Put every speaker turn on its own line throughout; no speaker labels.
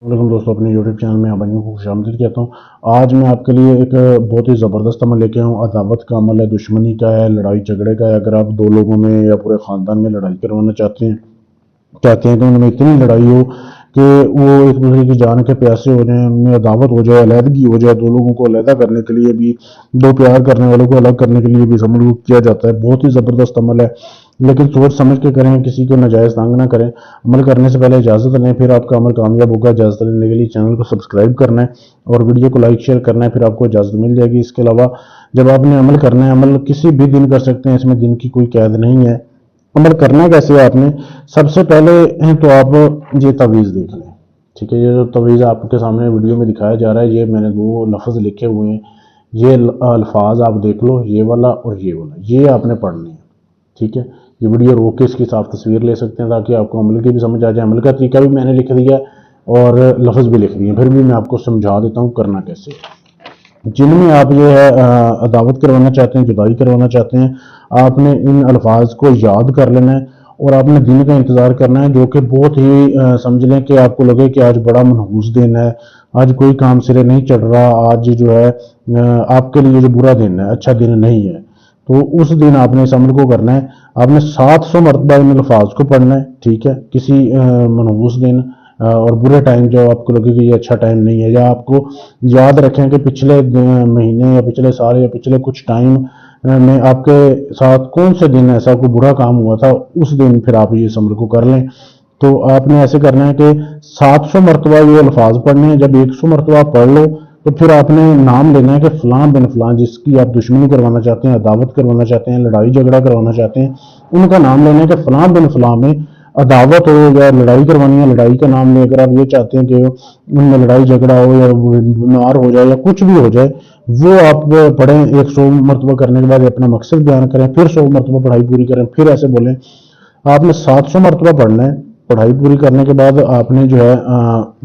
दोस्तों, अपने YouTube channel में आप भाइयों को खुशामदीद कहता हूँ। आज मैं आपके लिए एक बहुत ही ज़बरदस्त अमल लेके आया हूँ। अदावत का अमल है, दुश्मनी का है, लड़ाई झगड़े का है। अगर आप दो लोगों में या पूरे ख़ानदान में लड़ाई करवाना चाहते हैं कि उनमें इतनी लड़ाई हो कि वो एक दूसरे की जान के प्यासे हो जाएं, उनमें अदावत हो जाए, अलहदगी हो जाए, दो लोगों को अलहदा करने के लिए भी, दो प्यार करने वालों को अलग करने के लिए भी इस अमल को किया जाता है। बहुत ही ज़बरदस्त अमल है, लेकिन सोच समझ के करें, किसी को नाजायज़ तंग ना करें। अमल करने से पहले इजाज़त लें, फिर आपका अमल कामयाब होगा। इजाज़त लेने के लिए चैनल को सब्सक्राइब करना है और वीडियो को लाइक शेयर करना है, फिर आपको इजाज़त मिल जाएगी। इसके अलावा जब आपने अमल करना है, अमल किसी भी दिन कर सकते हैं, इसमें दिन की कोई कैद नहीं है। अमल करना कैसे है आपने, सबसे पहले तो आप ये तवीज़ देख लें। ठीक है, ये जो तवीज़ आपके सामने वीडियो में दिखाया जा रहा है, ये मैंने दो लफ्ज़ लिखे हुए हैं। ये अल्फाज आप देख लो, ये वाला और ये वाला, ये आपने पढ़ने हैं। ठीक है, ये वीडियो रोक के इसकी साफ तस्वीर ले सकते हैं ताकि आपको अमल की भी समझ आ जाए। अमल का तरीका भी मैंने लिख दिया और लफ्ज़ भी लिख दिए, फिर भी मैं आपको समझा देता हूँ करना कैसे। जिनमें आप ये है अदावत करवाना चाहते हैं, जुदाई करवाना चाहते हैं, आपने इन अल्फाज को याद कर लेना है और आपने दिन का इंतज़ार करना है, जो कि बहुत ही समझ लें कि आपको लगे कि आज बड़ा मनहूस दिन है, आज कोई काम सिरे नहीं चढ़ रहा, आज जो है आपके लिए जो बुरा दिन है, अच्छा दिन नहीं है। तो उस दिन आपने इस अमल को करना है। आपने 700 मरतबा इन अल्फाज को पढ़ना है। ठीक है, किसी मनहूस दिन और बुरे टाइम जो आपको लगे कि ये अच्छा टाइम नहीं है, या आपको याद रखें कि पिछले महीने या पिछले साल या पिछले कुछ टाइम में आपके साथ कौन से दिन ऐसा कोई बुरा काम हुआ था, उस दिन फिर आप ये इस अमल को कर लें। तो आपने ऐसे करना है कि 700 मरतबा ये अल्फाज पढ़ने हैं। जब 100 मरतबा पढ़ लो तो फिर आपने नाम लेना है कि फ़लाँ बिन फ़लाँ, जिसकी आप दुश्मनी करवाना चाहते हैं, अदावत करवाना चाहते हैं, लड़ाई झगड़ा करवाना चाहते हैं, उनका नाम लेना है कि फ़लाँ बिन फ़लाँ में अदावत हो या लड़ाई करवानी है, लड़ाई का नाम ले। अगर आप ये चाहते हैं कि उनमें लड़ाई झगड़ा हो या बीमार हो जाए या कुछ भी हो जाए, वो आप पढ़ें। 100 मरतबा करने के बाद अपना मकसद बयान करें, फिर 100 मरतबा पढ़ाई पूरी करें, फिर ऐसे बोलें। आपने 700 मरतबा पढ़ना है। पढ़ाई पूरी करने के बाद आपने जो है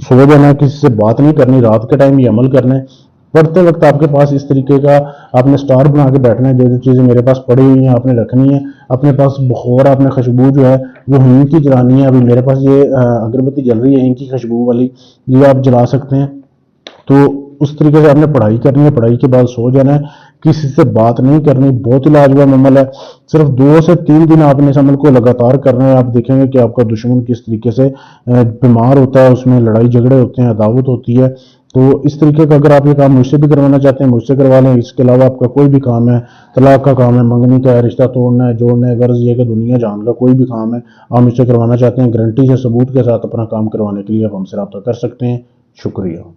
सो जाना है, किसी से बात नहीं करनी, रात के टाइम ये अमल करना है। पढ़ते वक्त आपके पास इस तरीके का आपने स्टार बना के बैठना है। जो जो चीज़ें मेरे पास पड़ी हुई हैं आपने रखनी है। अपने पास बखौर, आपने खुशबू जो है वो हिंग की जलानी है। अभी मेरे पास ये अगरबत्ती जल रही है हिंग की खुशबू वाली, ये आप जला सकते हैं। तो उस तरीके से आपने पढ़ाई करनी है। पढ़ाई के बाद सो जाना है, किसी से बात नहीं करनी। बहुत ही लाजवाब अमल है। सिर्फ 2 से 3 दिन आपने इस अमल को लगातार करना है। आप देखेंगे कि आपका दुश्मन किस तरीके से बीमार होता है, उसमें लड़ाई झगड़े होते हैं, अदावत होती है। तो इस तरीके का अगर आप ये काम मुझसे भी करवाना चाहते हैं, मुझसे करवा लें। इसके अलावा आपका कोई भी काम है, तलाक का काम है, मंगनी का है, रिश्ता तोड़ना है, जोड़ना है, गर्ज ये कि दुनिया जान का कोई भी काम है आप मुझसे करवाना चाहते हैं, गारंटी से सबूत के साथ अपना काम करवाने के लिए आप हमसे रब्ता कर सकते हैं। शुक्रिया।